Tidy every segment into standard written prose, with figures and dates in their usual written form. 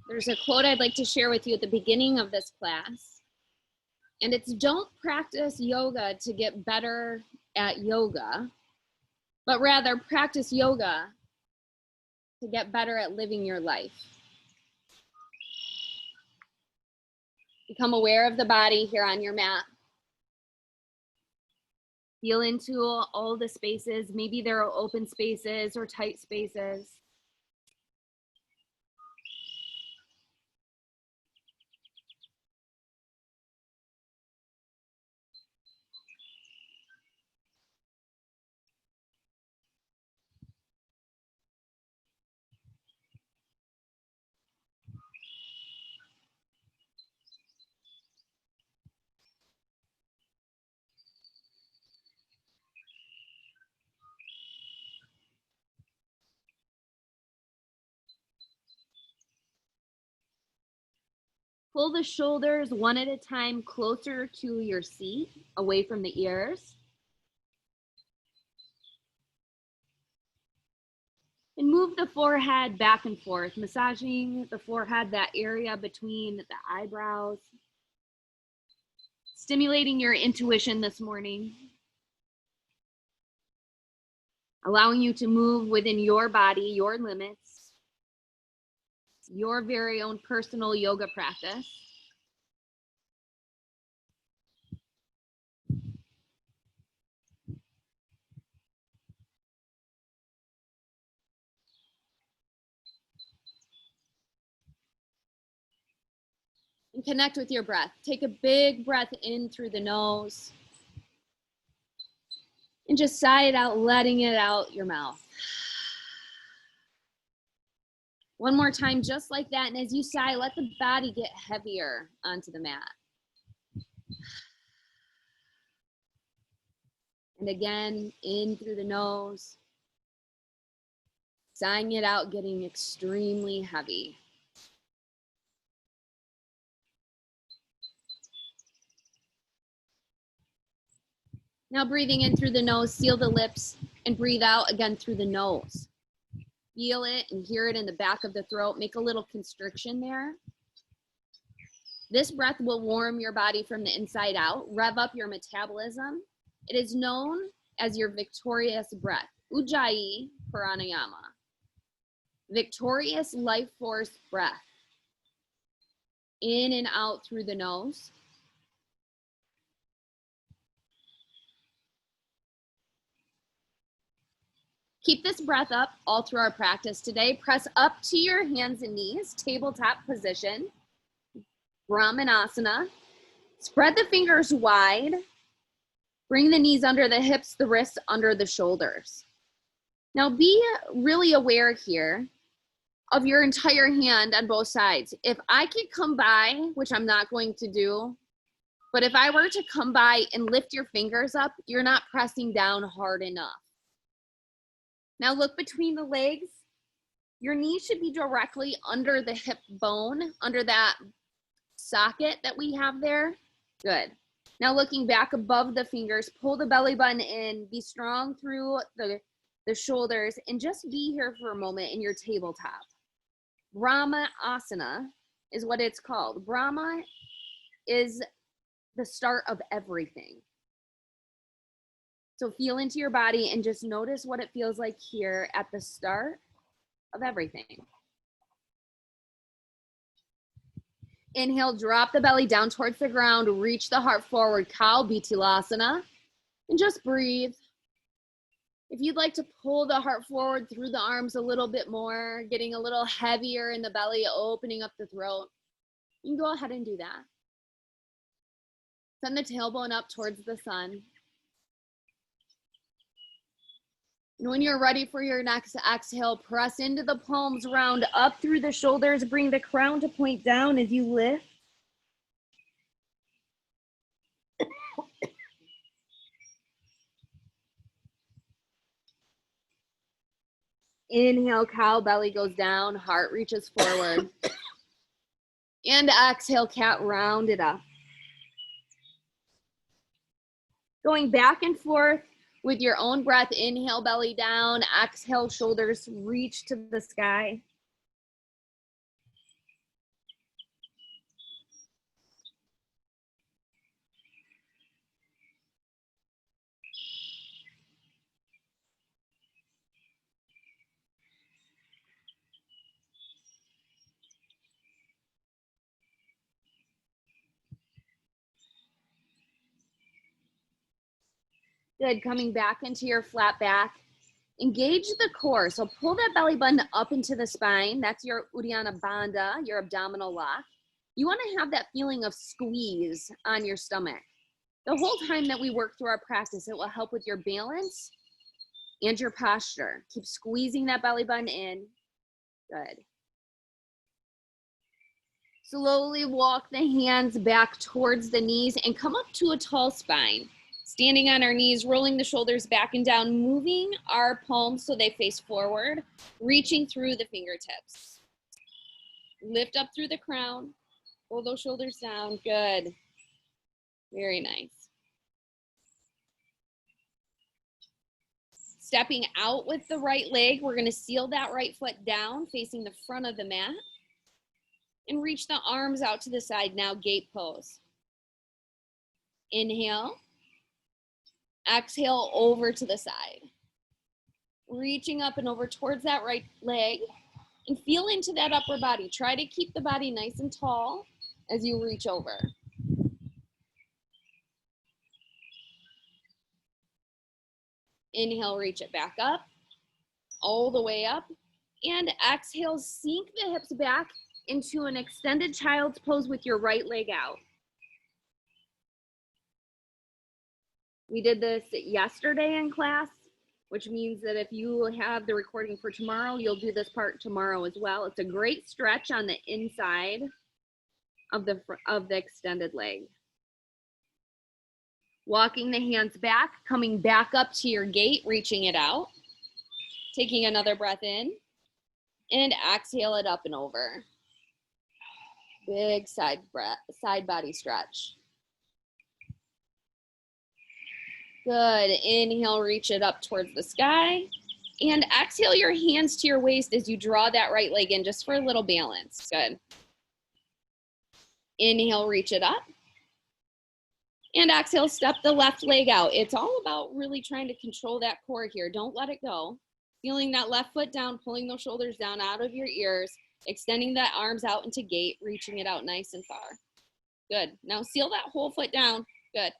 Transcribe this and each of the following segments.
There's a quote I'd like to share with you at the beginning of this class, and it's don't practice yoga to get better at yoga, but rather practice yoga to get better at living your life. Become aware of the body here on your mat. Feel into all the spaces. Maybe there are open spaces or tight spaces. Pull the shoulders one at a time closer to your seat, away from the ears. And move the forehead back and forth, massaging the forehead, that area between the eyebrows. Stimulating your intuition this morning. Allowing you to move within your body, your limits, your very own personal yoga practice. And connect with your breath. Take a big breath in through the nose. And just sigh it out, letting it out your mouth. One more time, just like that. And as you sigh, let the body get heavier onto the mat. And again, in through the nose. Sighing it out, getting extremely heavy. Now breathing in through the nose, seal the lips, and breathe out again through the nose. Feel it and hear it in the back of the throat. Make a little constriction there. This breath will warm your body from the inside out, rev up your metabolism. It is known as your victorious breath, Ujjayi Pranayama. Victorious life force breath. In and out through the nose. Keep this breath up all through our practice today. Press up to your hands and knees, tabletop position, Brahmanasana. Spread the fingers wide. Bring the knees under the hips, the wrists under the shoulders. Now be really aware here of your entire hand on both sides. If I could come by, which I'm not going to do, but if I were to come by and lift your fingers up, you're not pressing down hard enough. Now look between the legs. Your knees should be directly under the hip bone, under that socket that we have there. Good. Now looking back above the fingers, pull the belly button in, be strong through the shoulders, and just be here for a moment in your tabletop. Brahma Asana is what it's called. Brahma is the start of everything. So feel into your body and just notice what it feels like here at the start of everything. Inhale, drop the belly down towards the ground, reach the heart forward, Cow Bitilasana, and just breathe. If you'd like to pull the heart forward through the arms a little bit more, getting a little heavier in the belly, opening up the throat, you can go ahead and do that. Send the tailbone up towards the sun. And when you're ready for your next exhale, press into the palms, round up through the shoulders, bring the crown to point down as you lift. Inhale, cow, belly goes down, heart reaches forward. And exhale, cat, round it up. Going back and forth with your own breath. Inhale, belly down. Exhale, shoulders reach to the sky. Good, coming back into your flat back. Engage the core, so pull that belly button up into the spine. That's your Uddiyana Bandha, your abdominal lock. You want to have that feeling of squeeze on your stomach. The whole time that we work through our practice, it will help with your balance and your posture. Keep squeezing that belly button in. Good. Slowly walk the hands back towards the knees and come up to a tall spine. Standing on our knees, rolling the shoulders back and down, moving our palms so they face forward, reaching through the fingertips. Lift up through the crown, pull those shoulders down. Good. Very nice. Stepping out with the right leg, we're going to seal that right foot down, facing the front of the mat. And reach the arms out to the side now, gate pose. Inhale. Exhale over to the side. Reaching up and over towards that right leg. And feel into that upper body. Try to keep the body nice and tall as you reach over. Inhale, reach it back up. All the way up. And exhale, sink the hips back into an extended child's pose with your right leg out. We did this yesterday in class, which means that if you have the recording for tomorrow, you'll do this part tomorrow as well. It's a great stretch on the inside of the extended leg. Walking the hands back, coming back up to your gate, reaching it out. Taking another breath in and exhale it up and over. Big side body stretch. Good. Inhale, reach it up towards the sky. And exhale your hands to your waist as you draw that right leg in just for a little balance. Good. Inhale, reach it up. And exhale, step the left leg out. It's all about really trying to control that core here. Don't let it go. Feeling that left foot down, pulling those shoulders down out of your ears. Extending the arms out into gate, reaching it out nice and far. Good. Now seal that whole foot down. Good.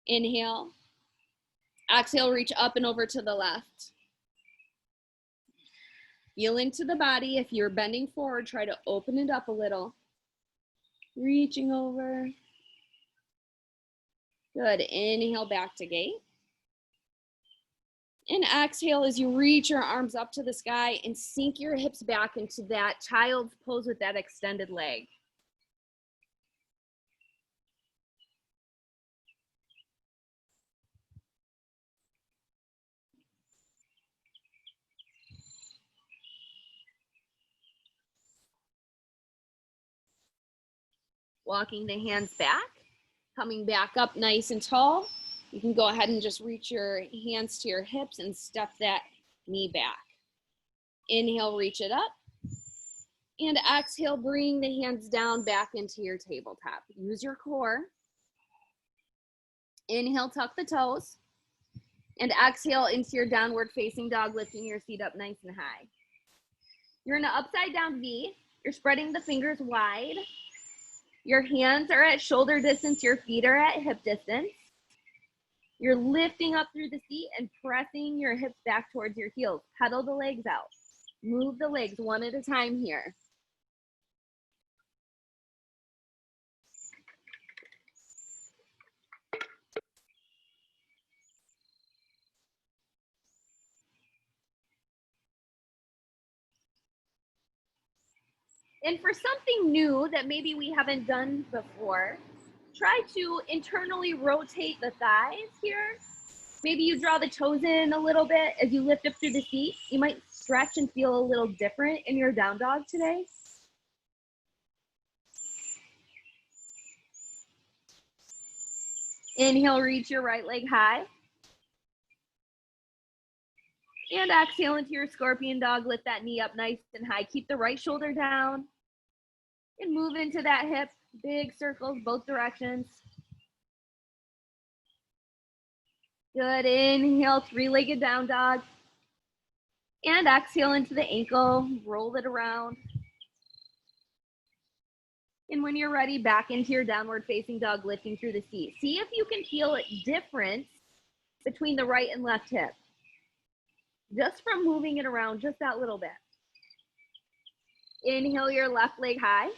Inhale. Exhale, reach up and over to the left. Feel into the body. If you're bending forward, try to open it up a little. Reaching over. Good. Inhale, back to gate. And exhale as you reach your arms up to the sky and sink your hips back into that child's pose with that extended leg. Walking the hands back, coming back up nice and tall. You can go ahead and just reach your hands to your hips and step that knee back. Inhale, reach it up. And exhale, bring the hands down back into your tabletop. Use your core. Inhale, tuck the toes. And exhale into your downward facing dog, lifting your feet up nice and high. You're in an upside down V. You're spreading the fingers wide. Your hands are at shoulder distance. Your feet are at hip distance. You're lifting up through the seat and pressing your hips back towards your heels. Pedal the legs out. Move the legs one at a time here. And for something new that maybe we haven't done before, try to internally rotate the thighs here. Maybe you draw the toes in a little bit as you lift up through the seat. You might stretch and feel a little different in your down dog today. Inhale, reach your right leg high. And exhale into your scorpion dog. Lift that knee up nice and high. Keep the right shoulder down. And move into that hip. Big circles both directions. Good. Inhale, three-legged down dog. And exhale into the ankle. Roll it around. And when you're ready, back into your downward facing dog, lifting through the seat. See if you can feel a difference between the right and left hip. Just from moving it around just that little bit. Inhale your left leg high.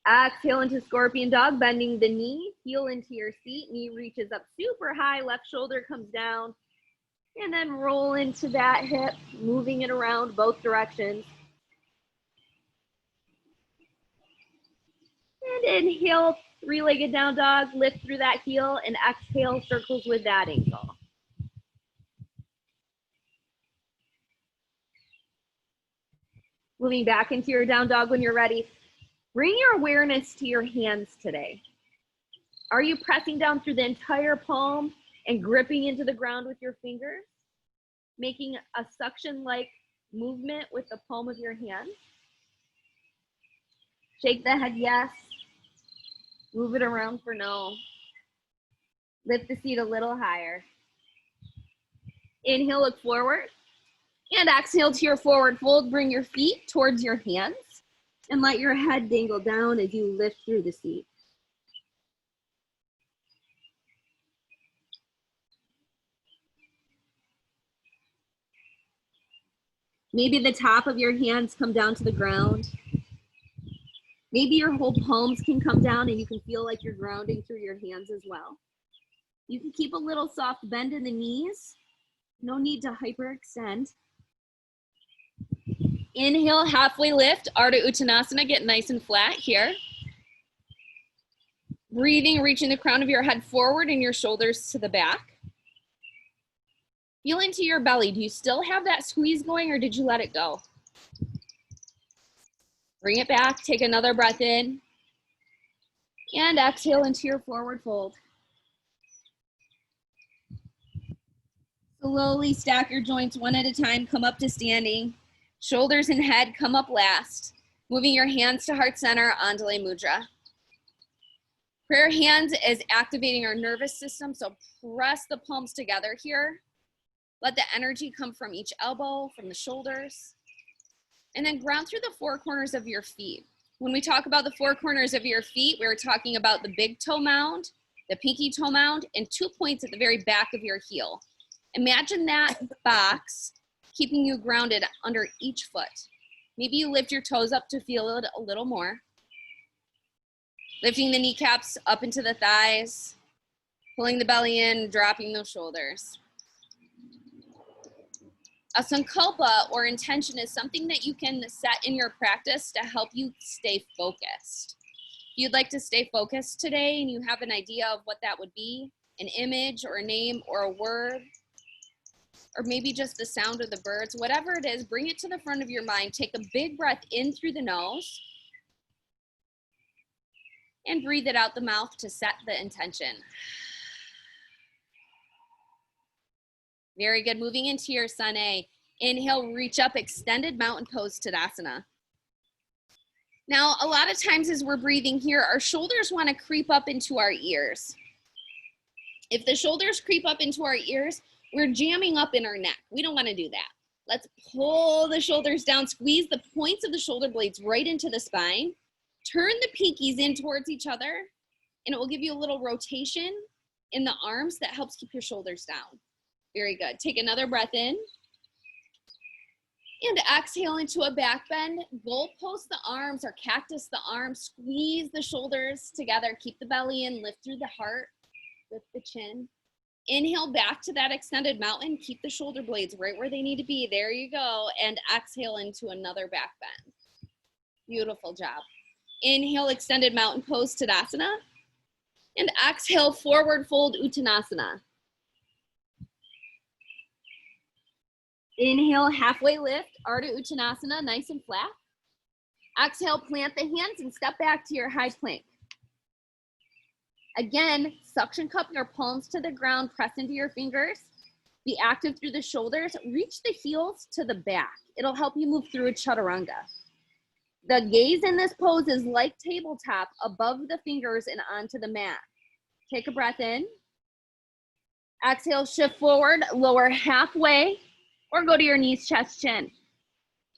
Exhale into scorpion dog, bending the knee, heel into your seat, knee reaches up super high, left shoulder comes down, and then roll into that hip, moving it around both directions. And inhale, three-legged down dog, lift through that heel, and exhale, circles with that ankle. Moving back into your down dog when you're ready. Bring your awareness to your hands today. Are you pressing down through the entire palm and gripping into the ground with your fingers? Making a suction-like movement with the palm of your hand? Shake the head, yes. Move it around for no. Lift the seat a little higher. Inhale, look forward. And exhale to your forward fold. Bring your feet towards your hands and let your head dangle down as you lift through the seat. Maybe the top of your hands come down to the ground. Maybe your whole palms can come down and you can feel like you're grounding through your hands as well. You can keep a little soft bend in the knees. No need to hyperextend. Inhale, halfway lift, Ardha Uttanasana, get nice and flat here. Breathing, reaching the crown of your head forward and your shoulders to the back. Feel into your belly. Do you still have that squeeze going or did you let it go? Bring it back, take another breath in. And exhale into your forward fold. Slowly stack your joints one at a time, come up to standing. Shoulders and head come up last. Moving your hands to heart center, Andale Mudra. Prayer hands is activating our nervous system, so press the palms together here. Let the energy come from each elbow, from the shoulders. And then ground through the four corners of your feet. When we talk about the four corners of your feet, we're talking about the big toe mound, the pinky toe mound, and 2 points at the very back of your heel. Imagine that box keeping you grounded under each foot. Maybe you lift your toes up to feel it a little more. Lifting the kneecaps up into the thighs, pulling the belly in, dropping those shoulders. A sankalpa or intention is something that you can set in your practice to help you stay focused. If you'd like to stay focused today and you have an idea of what that would be, an image or a name or a word, or maybe just the sound of the birds, whatever it is, bring it to the front of your mind. Take a big breath in through the nose and breathe it out the mouth to set the intention. Very good. Moving into your Sun A. Inhale, reach up, extended mountain pose Tadasana. Now, a lot of times as we're breathing here, our shoulders want to creep up into our ears. If the shoulders creep up into our ears, we're jamming up in our neck. We don't want to do that. Let's pull the shoulders down, squeeze the points of the shoulder blades right into the spine. Turn the pinkies in towards each other, and it will give you a little rotation in the arms that helps keep your shoulders down. Very good. Take another breath in. And exhale into a back bend. Goalpost the arms or cactus the arms. Squeeze the shoulders together. Keep the belly in. Lift through the heart. Lift the chin. Inhale back to that extended mountain. Keep the shoulder blades right where they need to be. There you go. And exhale into another back bend. Beautiful job. Inhale, extended mountain pose Tadasana. And exhale, forward fold Uttanasana. Inhale, halfway lift, Ardha Uttanasana, nice and flat. Exhale, plant the hands and step back to your high plank. Again, suction cup your palms to the ground, press into your fingers. Be active through the shoulders, reach the heels to the back. It'll help you move through a chaturanga. The gaze in this pose is like tabletop, above the fingers and onto the mat. Take a breath in. Exhale, shift forward, lower halfway, or go to your knees, chest, chin.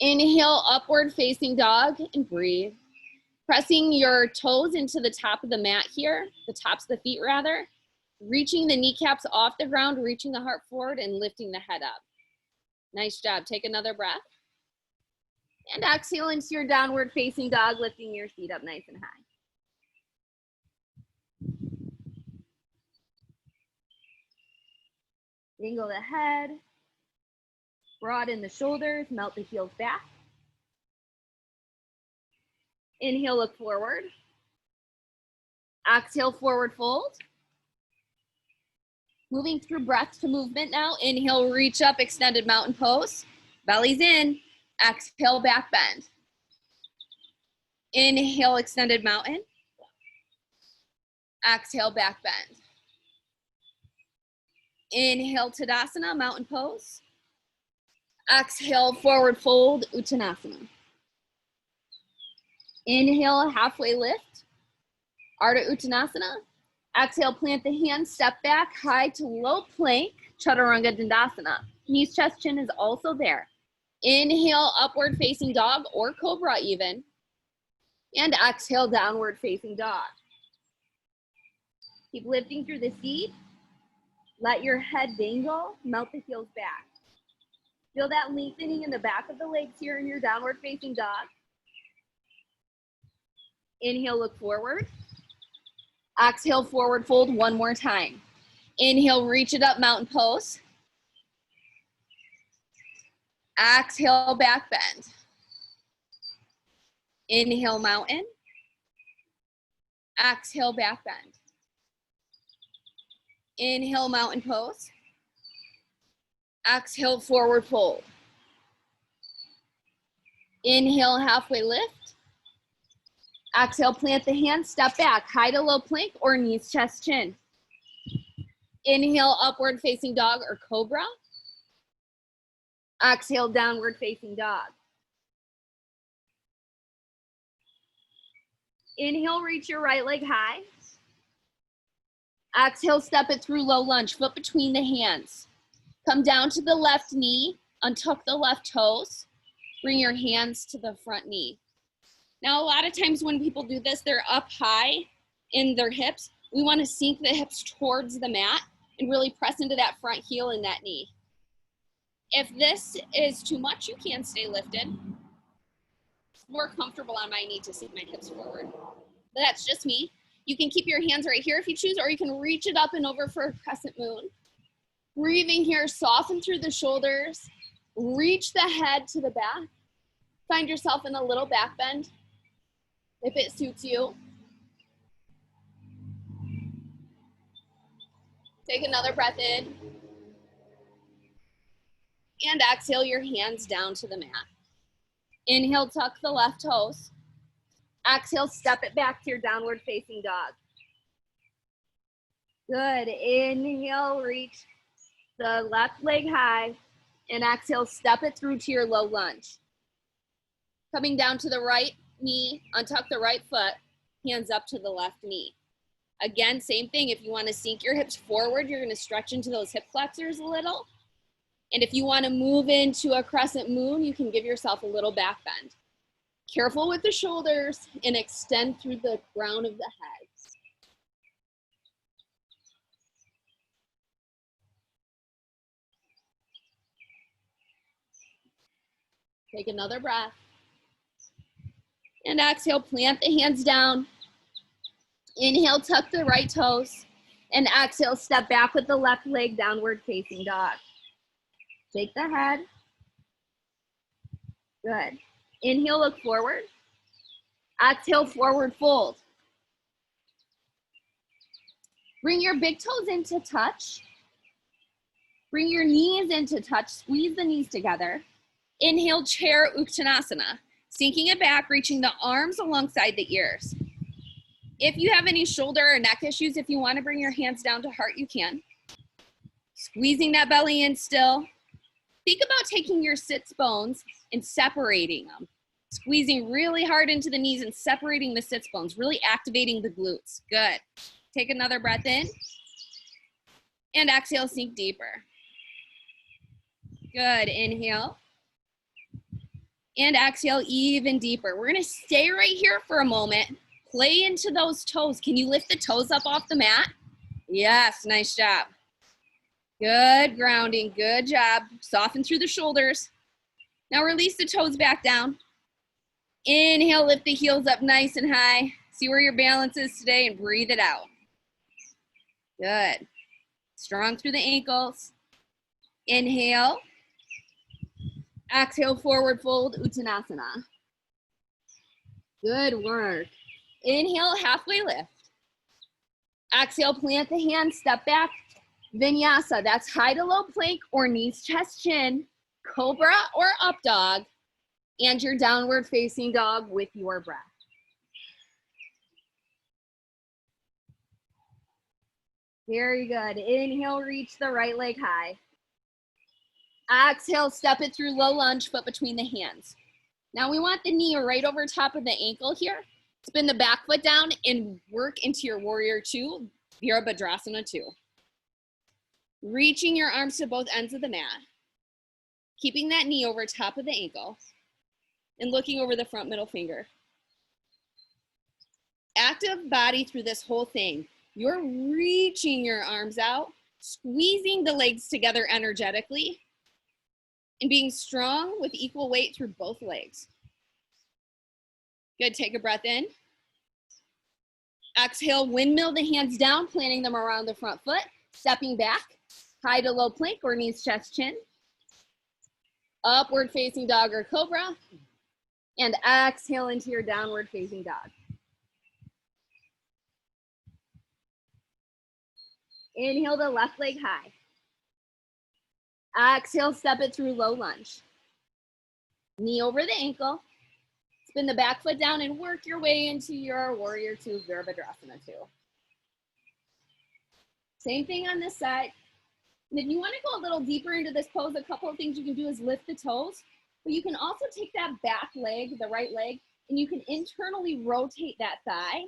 Inhale, upward facing dog, and breathe. Pressing your toes into the top of the mat here, the tops of the feet rather, Reaching the kneecaps off the ground, reaching the heart forward and lifting the head up. Nice job. Take another breath. And exhale into your downward facing dog, lifting your feet up nice and high. Angle the head, broaden the shoulders, melt the heels back. Inhale, look forward. Exhale, forward fold. Moving through breath to movement now. Inhale, reach up, extended mountain pose. Belly's in. Exhale, back bend. Inhale, extended mountain. Exhale, back bend. Inhale, Tadasana, mountain pose. Exhale, forward fold, Uttanasana. Inhale, halfway lift, Ardha Uttanasana. Exhale, plant the hands, step back, high to low plank, Chaturanga Dandasana. Knees, chest, chin is also there. Inhale, upward facing dog or cobra even. And exhale, downward facing dog. Keep lifting through the seat. Let your head dangle, melt the heels back. Feel that lengthening in the back of the legs here in your downward facing dog. Inhale, look forward. Exhale, forward fold one more time. Inhale, reach it up, mountain pose. Exhale, back bend. Inhale, mountain. Exhale, back bend. Inhale, mountain pose. Exhale, forward fold. Inhale, halfway lift. Exhale, plant the hands, step back, high to low plank or knees, chest, chin. Inhale, upward facing dog or cobra. Exhale, downward facing dog. Inhale, reach your right leg high. Exhale, step it through low lunge, foot between the hands. Come down to the left knee, untuck the left toes. Bring your hands to the front knee. Now, a lot of times when people do this, they're up high in their hips. We want to sink the hips towards the mat and really press into that front heel and that knee. If this is too much, you can stay lifted. It's more comfortable on my knee to sink my hips forward. But that's just me. You can keep your hands right here if you choose, or you can reach it up and over for a crescent moon. Breathing here, soften through the shoulders. Reach the head to the back. Find yourself in a little back bend if it suits you. Take another breath in. And exhale your hands down to the mat. Inhale, tuck the left toes. Exhale, step it back to your downward facing dog. Good. Inhale, reach the left leg high. And exhale, step it through to your low lunge. Coming down to the right knee, untuck the right foot, hands up to the left knee. Again, same thing. If you want to sink your hips forward, you're going to stretch into those hip flexors a little. And if you want to move into a crescent moon, you can give yourself a little back bend. Careful with the shoulders and extend through the crown of the head. Take another breath. And exhale, plant the hands down. Inhale, tuck the right toes. And exhale, step back with the left leg, downward facing dog. Shake the head. Good. Inhale, look forward. Exhale, forward fold. Bring your big toes into touch. Bring your knees into touch. Squeeze the knees together. Inhale, chair Uttanasana. Sinking it back, reaching the arms alongside the ears. If you have any shoulder or neck issues, if you want to bring your hands down to heart, you can. Squeezing that belly in still. Think about taking your sits bones and separating them. Squeezing really hard into the knees and separating the sits bones, really activating the glutes. Good. Take another breath in. And exhale, sink deeper. Good. Inhale. And exhale even deeper. We're going to stay right here for a moment. Play into those toes. Can you lift the toes up off the mat? Yes, nice job. Good grounding, good job. Soften through the shoulders. Now release the toes back down. Inhale, lift the heels up nice and high. See where your balance is today and breathe it out. Good. Strong through the ankles. Inhale. Exhale, forward fold, Uttanasana. Good work. Inhale, halfway lift. Exhale, plant the hands, step back. Vinyasa, that's high to low plank or knees, chest, chin, cobra or up dog, and your downward facing dog with your breath. Very good. Inhale, reach the right leg high. Exhale, step it through low lunge, foot between the hands. Now we want the knee right over top of the ankle here. Spin the back foot down and work into your warrior two, Virabhadrasana 2. Reaching your arms to both ends of the mat. Keeping that knee over top of the ankle and looking over the front middle finger. Active body through this whole thing. You're reaching your arms out, squeezing the legs together energetically, and being strong with equal weight through both legs. Good, take a breath in. Exhale, windmill the hands down, planting them around the front foot, stepping back, high to low plank or knees, chest, chin. Upward facing dog or cobra, and exhale into your downward facing dog. Inhale the left leg high. Exhale, step it through low lunge. Knee over the ankle. Spin the back foot down and work your way into your warrior two, Virabhadrasana 2. Same thing on this side. And if you want to go a little deeper into this pose, a couple of things you can do is lift the toes, but you can also take that back leg, the right leg, and you can internally rotate that thigh,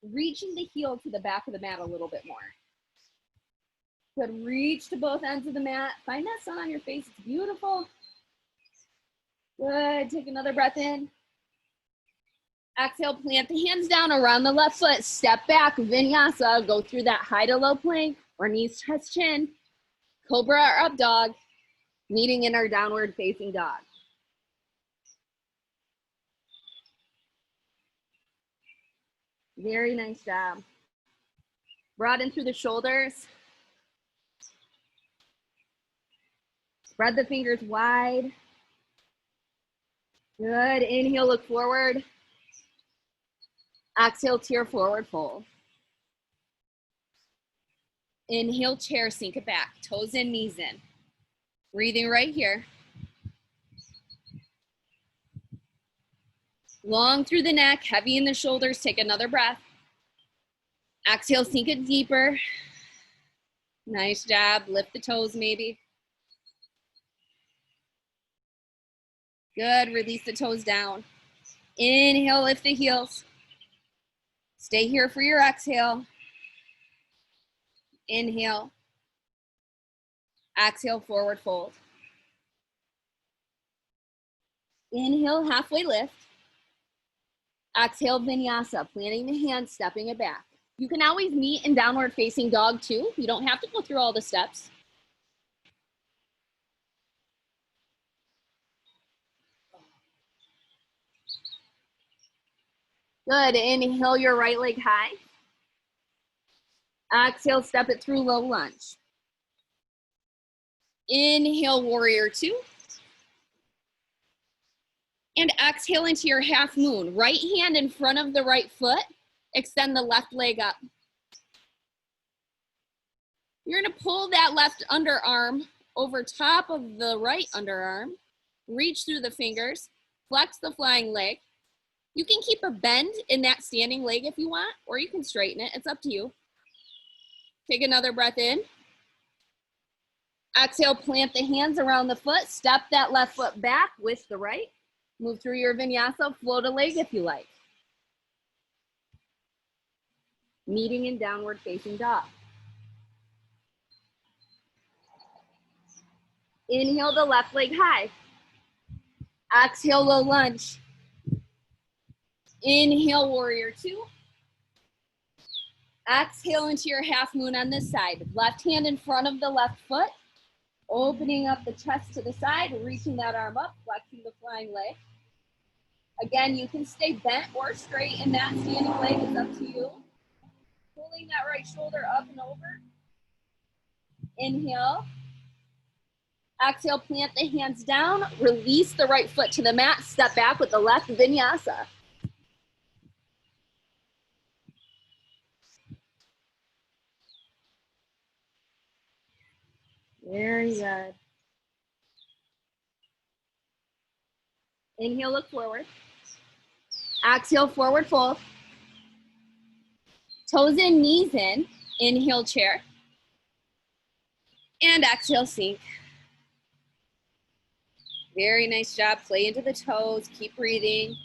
reaching the heel to the back of the mat a little bit more. Good, reach to both ends of the mat. Find that sun on your face, it's beautiful. Good, take another breath in. Exhale, plant the hands down around the left foot, step back, Vinyasa, go through that high to low plank or knees, chest, chin, cobra or up dog, meeting in our downward facing dog. Very nice job. Broaden through the shoulders. Spread the fingers wide. Good, inhale, look forward. Exhale, tear forward fold. Inhale, chair, sink it back. Toes in, knees in. Breathing right here. Long through the neck, heavy in the shoulders. Take another breath. Exhale, sink it deeper. Nice job. Lift the toes maybe. Good, release the toes down. Inhale, lift the heels. Stay here for your exhale. Inhale. Exhale, forward fold. Inhale, halfway lift. Exhale, Vinyasa, planting the hands, stepping it back. You can always meet in downward facing dog too. You don't have to go through all the steps. Good, inhale your right leg high. Exhale, step it through low lunge. Inhale, warrior two. And exhale into your half moon. Right hand in front of the right foot. Extend the left leg up. You're gonna pull that left underarm over top of the right underarm. Reach through the fingers. Flex the flying leg. You can keep a bend in that standing leg if you want, or you can straighten it. It's up to you. Take another breath in. Exhale, plant the hands around the foot. Step that left foot back with the right. Move through your vinyasa, float a leg if you like. Meeting in downward facing dog. Inhale the left leg high. Exhale, low lunge. Inhale, warrior two. Exhale into your half moon on this side. Left hand in front of the left foot, opening up the chest to the side, reaching that arm up, flexing the flying leg. Again, you can stay bent or straight in that standing leg, it's up to you. Pulling that right shoulder up and over. Inhale. Exhale, plant the hands down, release the right foot to the mat, step back with the left vinyasa. Very good. Inhale, look forward. Exhale, forward fold. Toes in, knees in. Inhale, chair. And exhale, sink. Very nice job. Play into the toes. Keep breathing.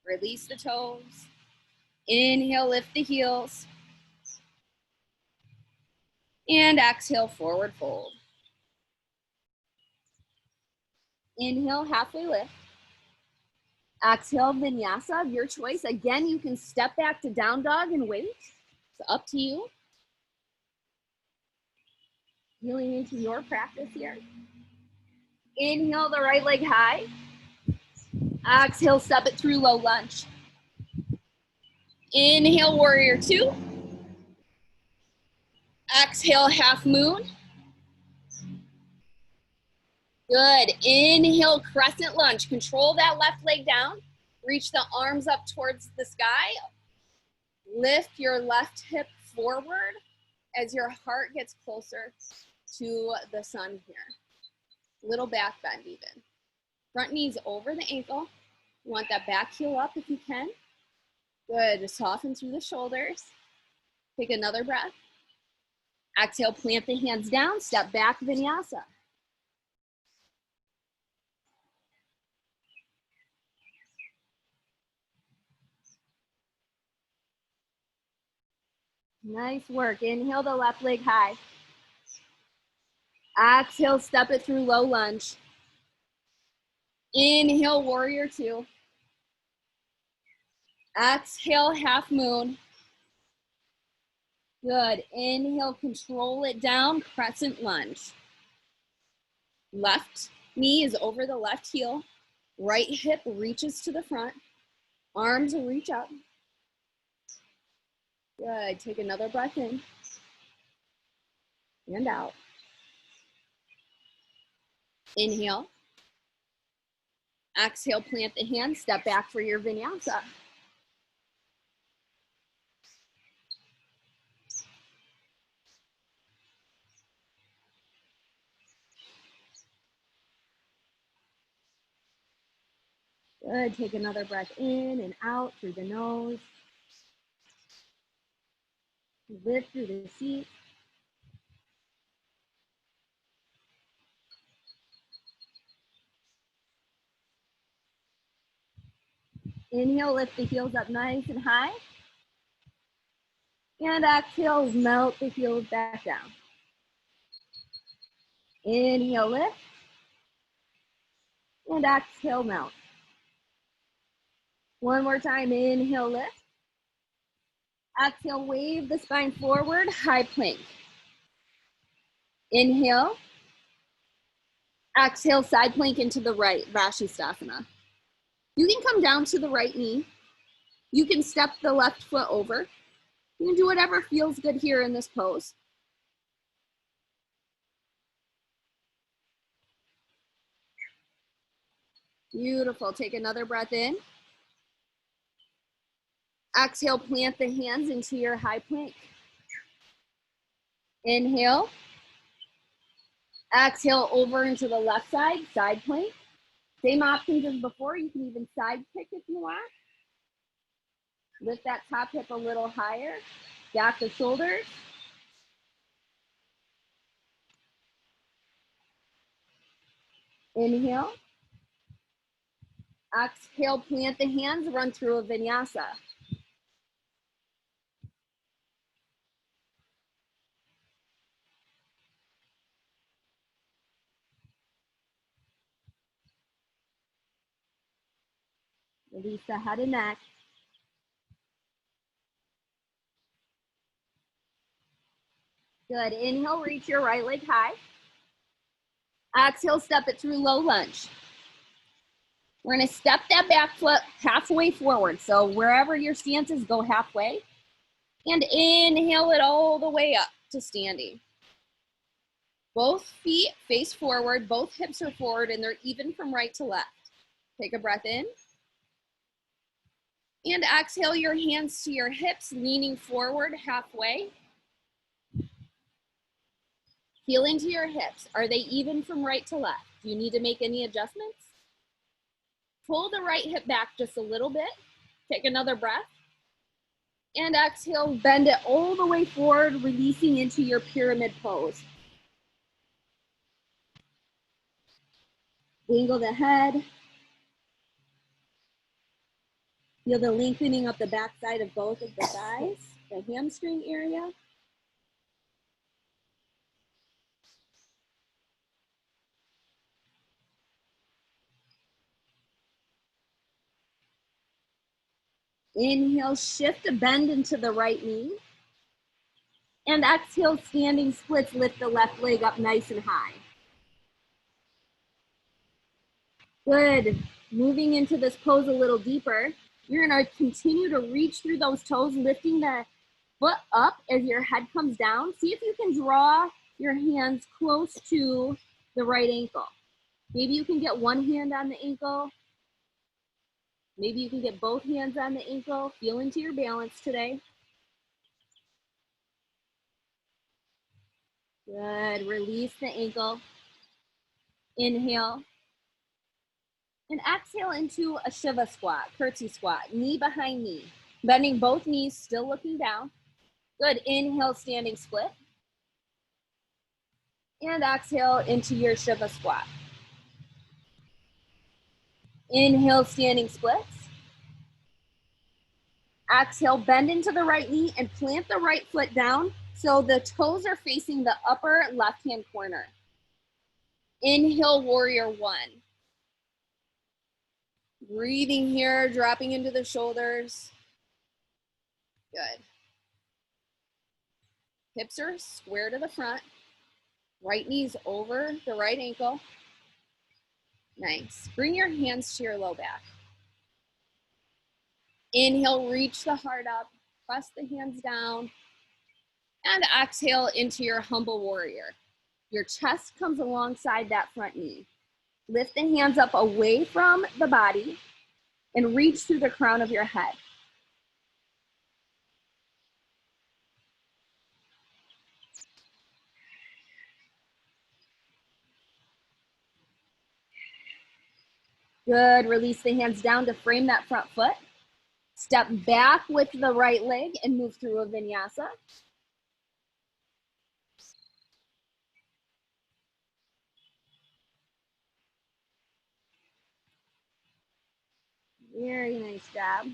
Release the toes. Inhale, lift the heels. And exhale, forward fold. Inhale, halfway lift. Exhale, vinyasa of your choice. Again, you can step back to down dog and wait. It's up to you. Feeling into your practice here. Inhale the right leg high. Exhale, step it through low lunge. Inhale, warrior two. Exhale, half moon. Good. Inhale, crescent lunge. Control that left leg down. Reach the arms up towards the sky. Lift your left hip forward as your heart gets closer to the sun here. Little back bend even. Front knees over the ankle. You want that back heel up if you can. Good. Just soften through the shoulders. Take another breath. Exhale, plant the hands down. Step back, vinyasa. Nice work. Inhale the left leg high. Exhale, step it through low lunge. Inhale, warrior two. Exhale, half moon. Good. Inhale, control it down, crescent lunge. Left knee is over the left heel. Right hip reaches to the front. Arms reach up. Good. Take another breath in and out. Inhale. Exhale, plant the hands, step back for your vinyasa. Good. Take another breath in and out through the nose. Lift through the seat. Inhale, lift the heels up nice and high. And exhale, melt the heels back down. Inhale, lift. And exhale, melt. One more time, inhale, lift. Exhale, wave the spine forward, high plank. Inhale. Exhale, side plank into the right, Vashisthasana. You can come down to the right knee. You can step the left foot over. You can do whatever feels good here in this pose. Beautiful. Take another breath in. Exhale, plant the hands into your high plank. Inhale. Exhale, over into the left side, side plank. Same options as before. You can even side kick if you want. Lift that top hip a little higher. Back the shoulders. Inhale. Exhale, plant the hands, run through a vinyasa. Release the head and neck. Good. Inhale, reach your right leg high. Exhale, step it through low lunge. We're going to step that back foot halfway forward. So wherever your stance is, go halfway. And inhale it all the way up to standing. Both feet face forward, both hips are forward, and they're even from right to left. Take a breath in. And exhale your hands to your hips, leaning forward halfway. Feel into your hips. Are they even from right to left? Do you need to make any adjustments? Pull the right hip back just a little bit. Take another breath. And exhale, bend it all the way forward, releasing into your pyramid pose. Angle the head. Feel the lengthening of the back side of both of the thighs, the hamstring area. Inhale, shift a bend into the right knee. And exhale, standing splits, lift the left leg up nice and high. Good. Moving into this pose a little deeper. You're going to continue to reach through those toes, lifting the foot up as your head comes down. See if you can draw your hands close to the right ankle. Maybe you can get one hand on the ankle. Maybe you can get both hands on the ankle. Feel into your balance today. Good. Release the ankle. Inhale. And exhale into a Shiva squat, curtsy squat, knee behind knee. Bending both knees, still looking down. Good. Inhale, standing split. And exhale into your Shiva squat. Inhale, standing splits. Exhale, bend into the right knee and plant the right foot down so the toes are facing the upper left-hand corner. Inhale, warrior one. Breathing here, dropping into the shoulders. Good. Hips are square to the front. Right knee's over the right ankle. Nice. Bring your hands to your low back. Inhale, reach the heart up. Press the hands down. And exhale into your humble warrior. Your chest comes alongside that front knee. Lift the hands up away from the body and reach through the crown of your head. Good. Release the hands down to frame that front foot. Step back with the right leg and move through a vinyasa. Very nice job.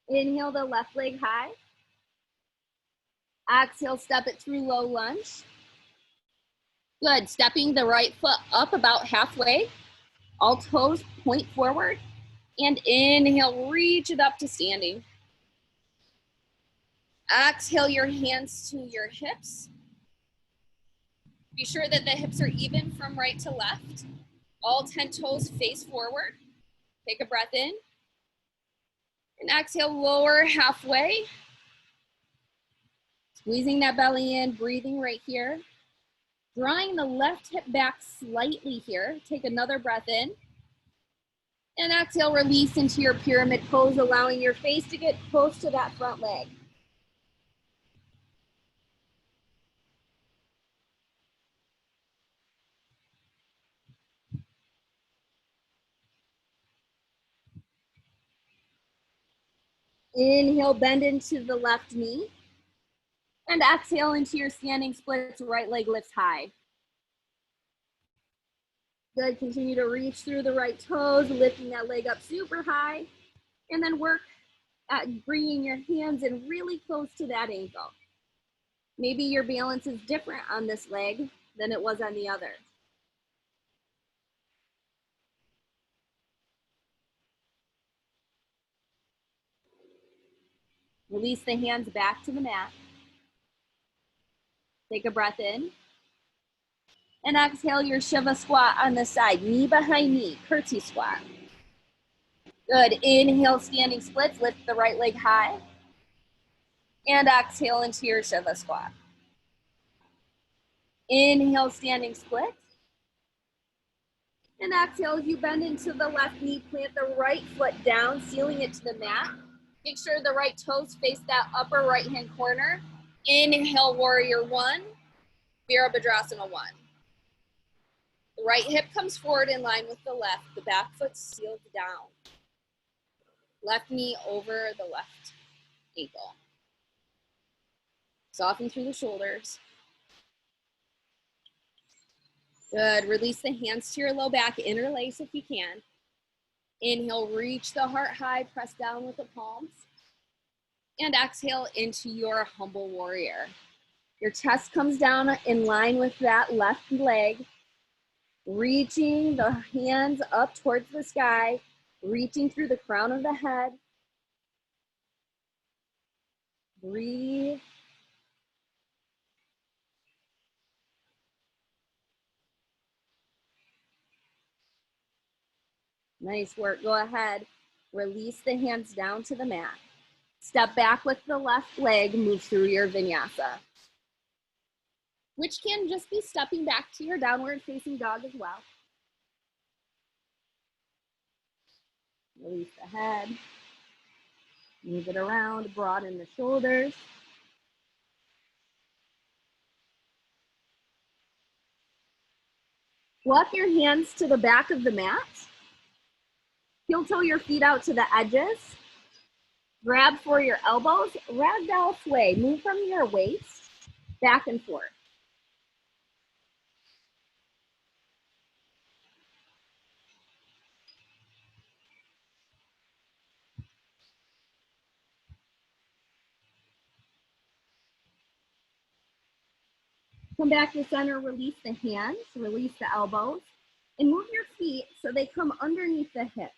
Inhale the left leg high. Exhale, step it through low lunge. Good. Stepping the right foot up about halfway. All toes point forward. And inhale, reach it up to standing. Exhale your hands to your hips. Be sure that the hips are even from right to left. All 10 toes face forward. Take a breath in. And exhale, lower halfway. Squeezing that belly in, breathing right here. Drawing the left hip back slightly here. Take another breath in. And exhale, release into your pyramid pose, allowing your face to get close to that front leg. Inhale, bend into the left knee. And exhale into your standing splits, right leg lifts high. Good, continue to reach through the right toes, lifting that leg up super high. And then work at bringing your hands in really close to that ankle. Maybe your balance is different on this leg than it was on the other. Release the hands back to the mat. Take a breath in. And exhale your Shiva squat on the side, knee behind knee, curtsy squat. Good, inhale, standing splits, lift the right leg high. And exhale into your Shiva squat. Inhale, standing splits. And exhale, as you bend into the left knee, plant the right foot down, sealing it to the mat. Make sure the right toes face that upper right-hand corner. Inhale, warrior one, Virabhadrasana one. The right hip comes forward in line with the left, the back foot sealed down. Left knee over the left ankle. Soften through the shoulders. Good, release the hands to your low back, interlace if you can. Inhale, reach the heart high, press down with the palms. And exhale into your humble warrior. Your chest comes down in line with that left leg. Reaching the hands up towards the sky, reaching through the crown of the head. Breathe. Nice work. Go ahead. Release the hands down to the mat. Step back with the left leg, move through your vinyasa, which can just be stepping back to your downward facing dog as well. Release the head. Move it around, broaden the shoulders. Walk your hands to the back of the mat. Heel toe your feet out to the edges. Grab for your elbows, ragdoll sway. Move from your waist, back and forth. Come back to center, release the hands, release the elbows, and move your feet so they come underneath the hips.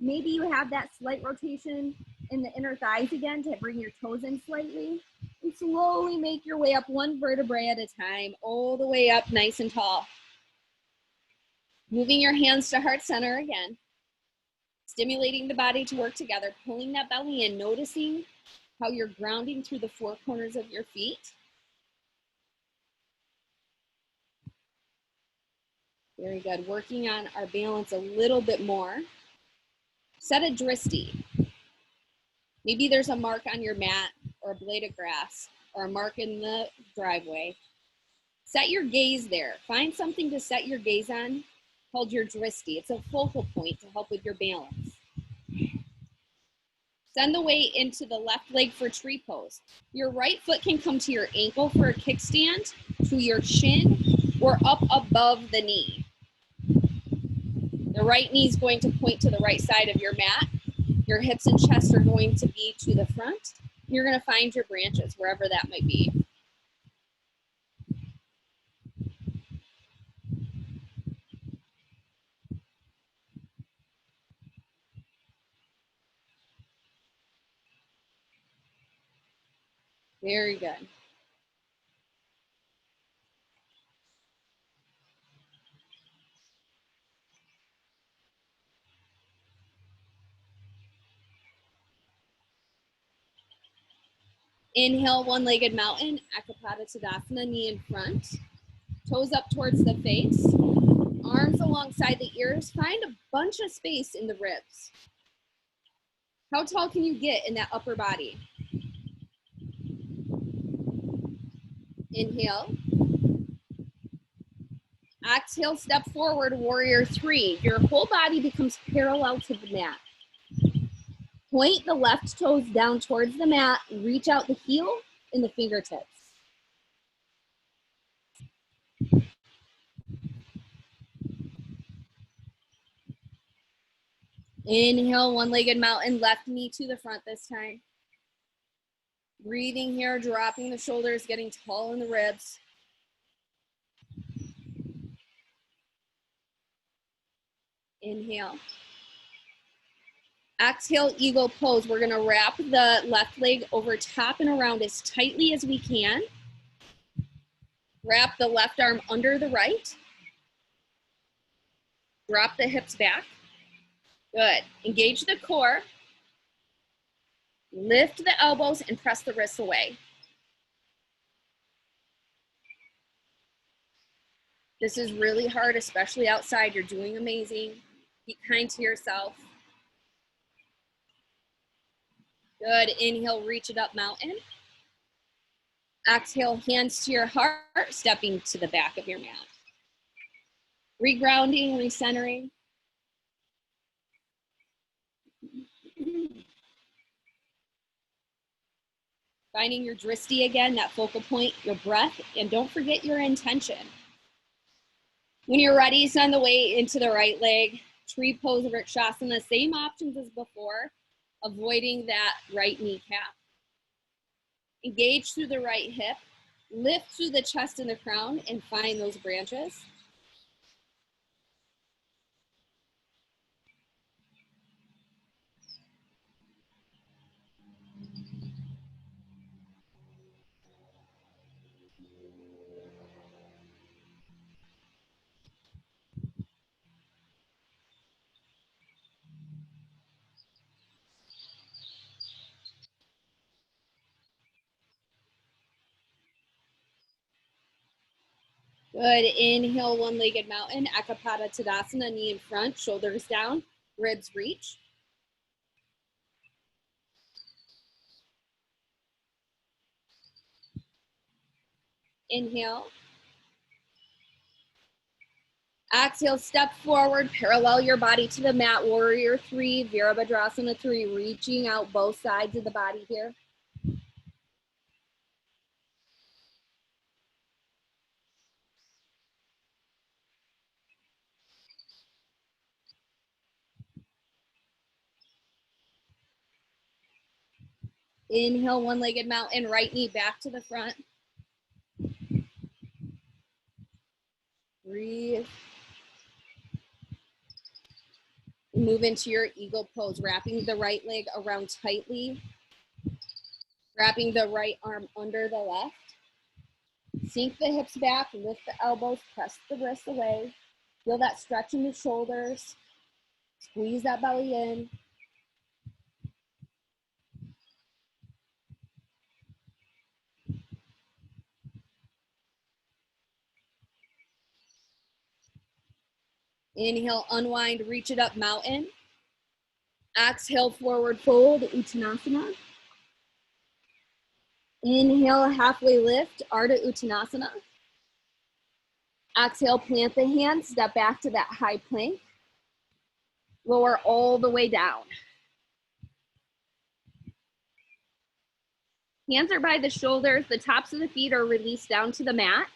Maybe you have that slight rotation in the inner thighs again to bring your toes in slightly. And slowly make your way up one vertebrae at a time, all the way up nice and tall. Moving your hands to heart center again. Stimulating the body to work together, pulling that belly in, noticing how you're grounding through the four corners of your feet. Very good. Working on our balance a little bit more. Set a dristi. Maybe there's a mark on your mat or a blade of grass or a mark in the driveway. Set your gaze there. Find something to set your gaze on called your dristi. It's a focal point to help with your balance. Send the weight into the left leg for tree pose. Your right foot can come to your ankle for a kickstand, to your shin, or up above the knee. The right knee is going to point to the right side of your mat. Your hips and chest are going to be to the front. You're going to find your branches wherever that might be. Very good. Inhale, one-legged mountain, Ekapada Tadasana, knee in front. Toes up towards the face. Arms alongside the ears. Find a bunch of space in the ribs. How tall can you get in that upper body? Inhale. Exhale, step forward, warrior three. Your whole body becomes parallel to the mat. Point the left toes down towards the mat. Reach out the heel and the fingertips. Inhale, one-legged mountain, left knee to the front this time. Breathing here, dropping the shoulders, getting tall in the ribs. Inhale. Exhale, eagle pose. We're gonna wrap the left leg over top and around as tightly as we can. Wrap the left arm under the right. Drop the hips back. Good. Engage the core. Lift the elbows and press the wrists away. This is really hard, especially outside. You're doing amazing. Be kind to yourself. Good. Inhale, reach it up, mountain. Exhale, hands to your heart, stepping to the back of your mat. Regrounding, recentering. Finding your drishti again, that focal point, your breath, and don't forget your intention. When you're ready, send the weight into the right leg. Tree pose, Vrikshasana, same options as before, avoiding that right kneecap. Engage through the right hip, lift through the chest and the crown, and find those branches. Good. Inhale, one-legged mountain, Ekapada Tadasana, knee in front, shoulders down, ribs reach. Inhale. Exhale, step forward, parallel your body to the mat, warrior three, Virabhadrasana 3, reaching out both sides of the body here. Inhale, one-legged mountain, right knee back to the front. Breathe. Move into your eagle pose, wrapping the right leg around tightly, wrapping the right arm under the left. Sink the hips back, lift the elbows, press the wrists away. Feel that stretch in the shoulders. Squeeze that belly in. Inhale, unwind, reach it up, mountain. Exhale, forward fold, Uttanasana. Inhale, halfway lift, Ardha Uttanasana. Exhale, plant the hands, step back to that high plank. Lower all the way down. Hands are by the shoulders, the tops of the feet are released down to the mat.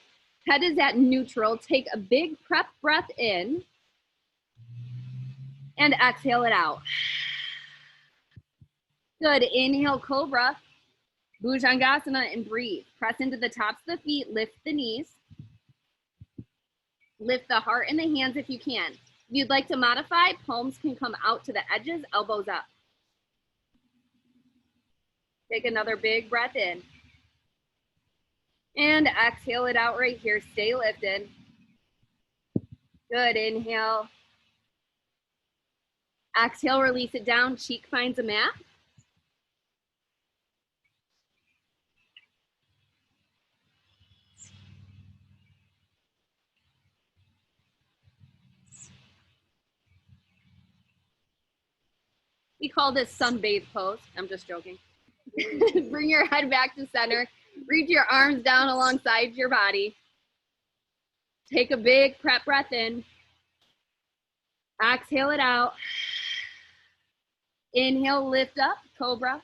Head is at neutral. Take a big prep breath in and exhale it out. Good. Inhale, cobra, Bhujangasana, and breathe. Press into the tops of the feet, lift the knees. Lift the heart and the hands if you can. If you'd like to modify, palms can come out to the edges, elbows up. Take another big breath in. And exhale it out right here. Stay lifted. Good. Inhale. Exhale, release it down. Cheek finds a mat. We call this sunbathe pose. I'm just joking. Bring your head back to center. Reach your arms down alongside your body. Take a big prep breath in. Exhale it out. Inhale, lift up, cobra.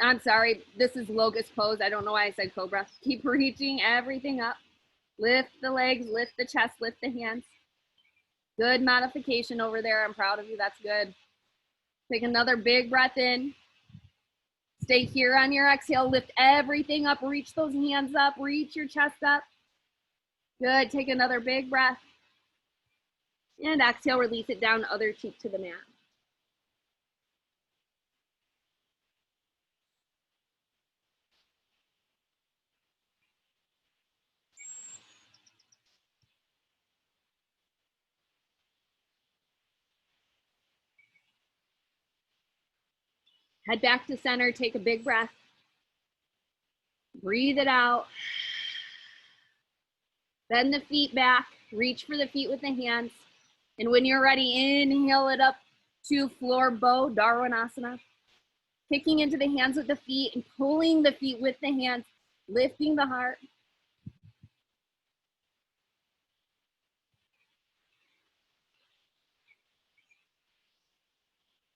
I'm sorry, this is locust pose. I don't know why I said cobra. Keep reaching everything up. Lift the legs, lift the chest, lift the hands. Good modification over there. I'm proud of you. That's good. Take another big breath in. Stay here on your exhale. Lift everything up. Reach those hands up. Reach your chest up. Good. Take another big breath. And exhale, release it down, other cheek to the mat. Head back to center, take a big breath. Breathe it out. Bend the feet back, reach for the feet with the hands. And when you're ready, inhale it up to floor bow, Dharvanasana. Kicking into the hands with the feet and pulling the feet with the hands, lifting the heart.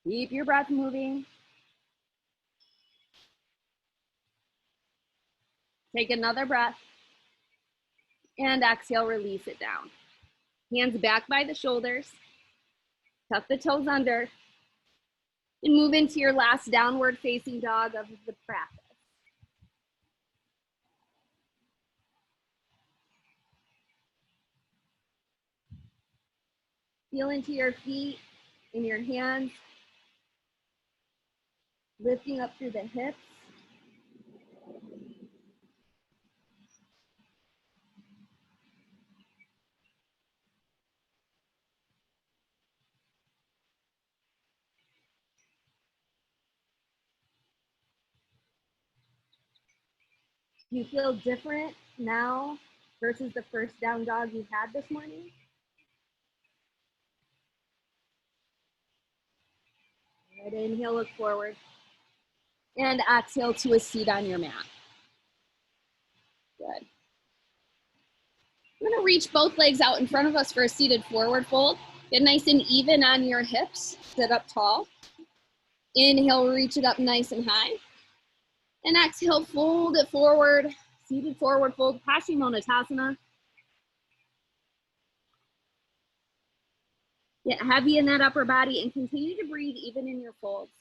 Keep your breath moving. Take another breath. And exhale, release it down. Hands back by the shoulders. Tuck the toes under. And move into your last downward facing dog of the practice. Feel into your feet and your hands. Lifting up through the hips. Do you feel different now versus the first down dog you had this morning? Right, inhale, look forward. And exhale to a seat on your mat. Good. We're gonna reach both legs out in front of us for a seated forward fold. Get nice and even on your hips. Sit up tall. Inhale, reach it up nice and high. And exhale, fold it forward. Seated forward fold, Paschimottanasana. Get heavy in that upper body and continue to breathe even in your folds.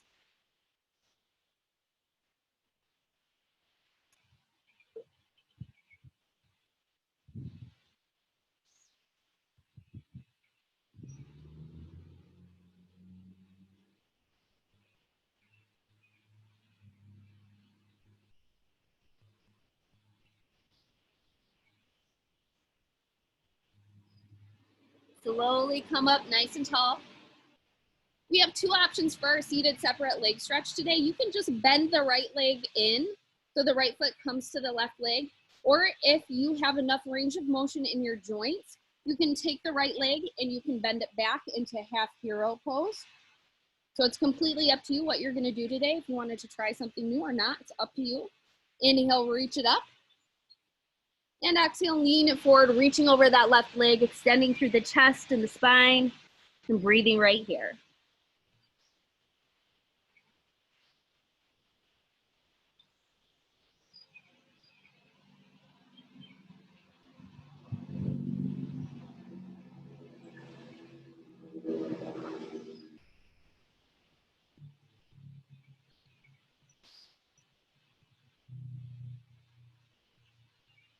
Slowly come up nice and tall. We have two options for our seated separate leg stretch today. You can just bend the right leg in so the right foot comes to the left leg. Or if you have enough range of motion in your joints, you can take the right leg and you can bend it back into half hero pose. So it's completely up to you what you're gonna do today. If you wanted to try something new or not, it's up to you. Inhale, reach it up. And exhale, lean it forward, reaching over that left leg, extending through the chest and the spine, and breathing right here.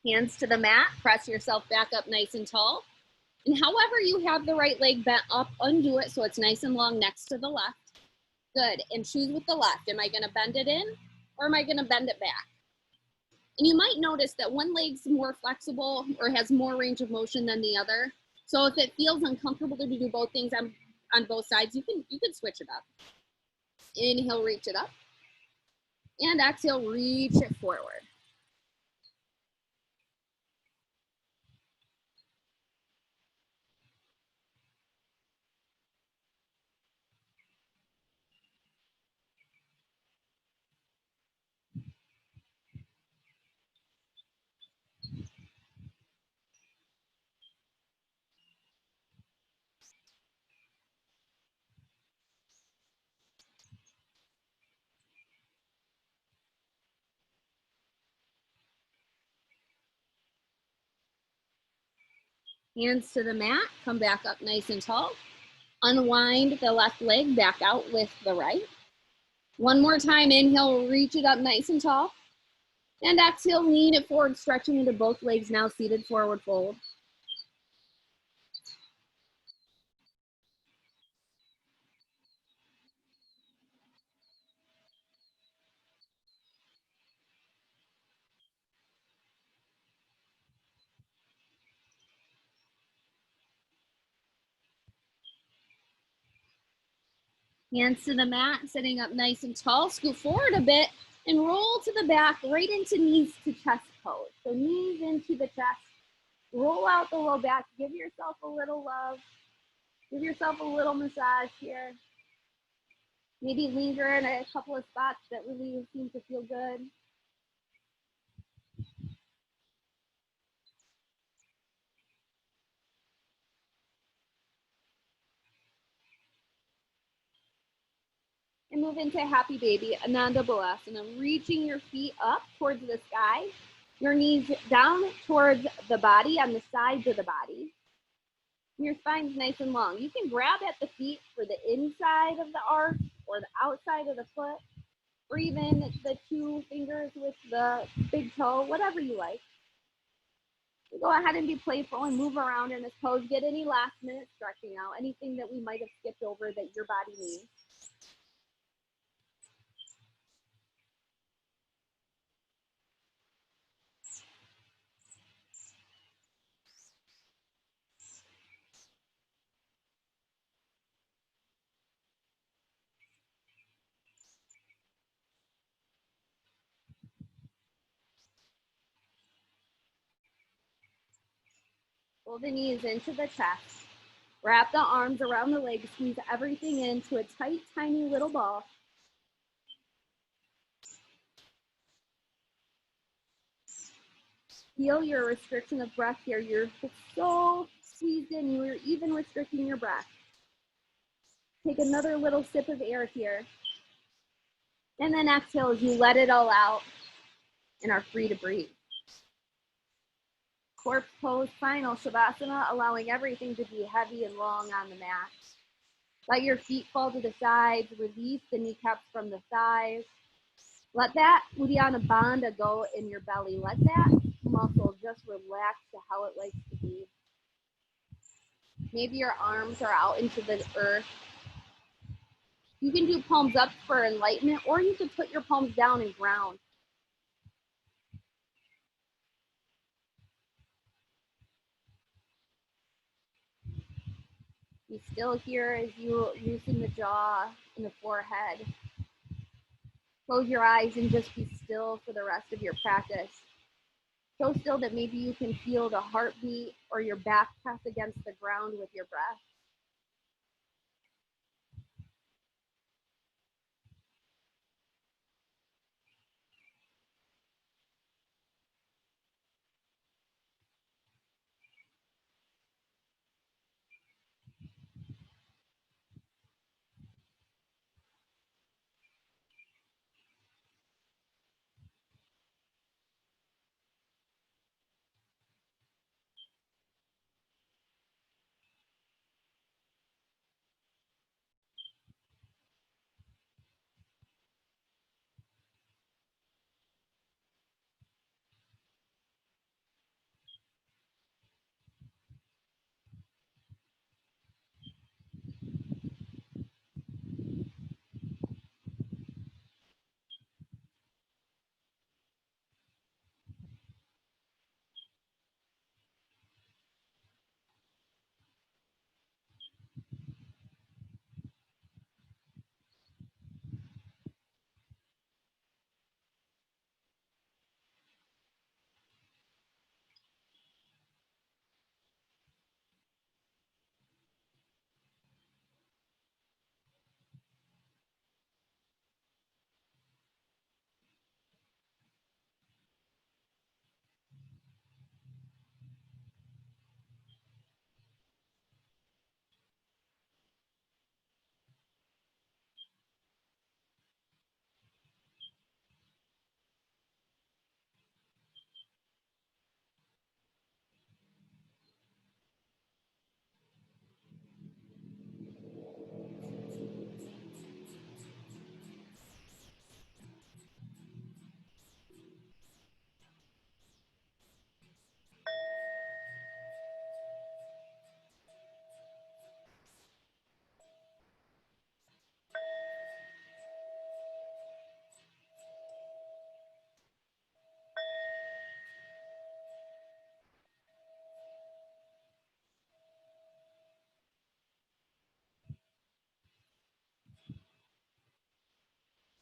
Hands to the mat, press yourself back up nice and tall. And however you have the right leg bent up, undo it so it's nice and long next to the left. Good, and choose with the left. Am I gonna bend it in or am I gonna bend it back? And you might notice that one leg's more flexible or has more range of motion than the other. So if it feels uncomfortable to do both things on both sides, you can switch it up. Inhale, reach it up. And exhale, reach it forward. Hands to the mat, come back up nice and tall. Unwind the left leg back out with the right. One more time, inhale, reach it up nice and tall. And exhale, lean it forward, stretching into both legs now, seated forward fold. Hands to the mat, sitting up nice and tall. Scoot forward a bit and roll to the back, right into knees to chest pose. So knees into the chest. Roll out the low back. Give yourself a little love. Give yourself a little massage here. Maybe linger in a couple of spots that really seem to feel good. And move into happy baby, Ananda Balasana, reaching your feet up towards the sky, your knees down towards the body on the sides of the body. Your spine's nice and long. You can grab at the feet for the inside of the arch or the outside of the foot, or even the two fingers with the big toe, whatever you like. So go ahead and be playful and move around in this pose. Get any last minute stretching out, anything that we might have skipped over that your body needs. Pull the knees into the chest. Wrap the arms around the legs. Squeeze everything into a tight, tiny little ball. Feel your restriction of breath here. You're so squeezed in. You're even restricting your breath. Take another little sip of air here. And then exhale as you let it all out and are free to breathe. Corpse pose, final Shavasana, allowing everything to be heavy and long on the mat. Let your feet fall to the sides. Release the kneecaps from the thighs. Let that Uddiyana Bandha go in your belly. Let that muscle just relax to how it likes to be. Maybe your arms are out into the earth. You can do palms up for enlightenment, or you can put your palms down and ground. Be still here as you loosen the jaw and the forehead. Close your eyes and just be still for the rest of your practice. So still that maybe you can feel the heartbeat or your back press against the ground with your breath.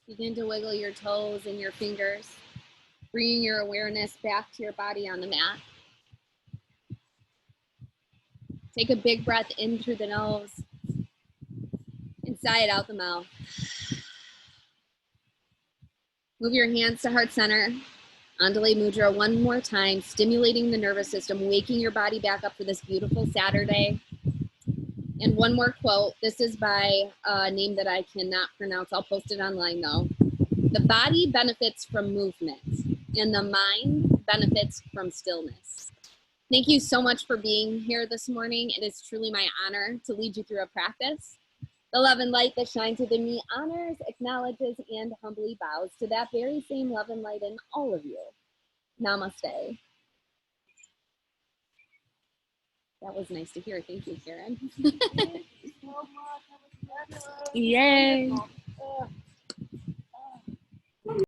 Begin to wiggle your toes and your fingers, bringing your awareness back to your body on the mat. Take a big breath in through the nose and sigh it out the mouth. Move your hands to heart center. Andale Mudra one more time, stimulating the nervous system, waking your body back up for this beautiful Saturday. And one more quote. This is by a name that I cannot pronounce. I'll post it online though. The body benefits from movement and the mind benefits from stillness. Thank you so much for being here this morning. It is truly my honor to lead you through a practice. The love and light that shines within me honors, acknowledges, and humbly bows to that very same love and light in all of you. Namaste. That was nice to hear. Thank you, Karen. Thank you so much. Yay.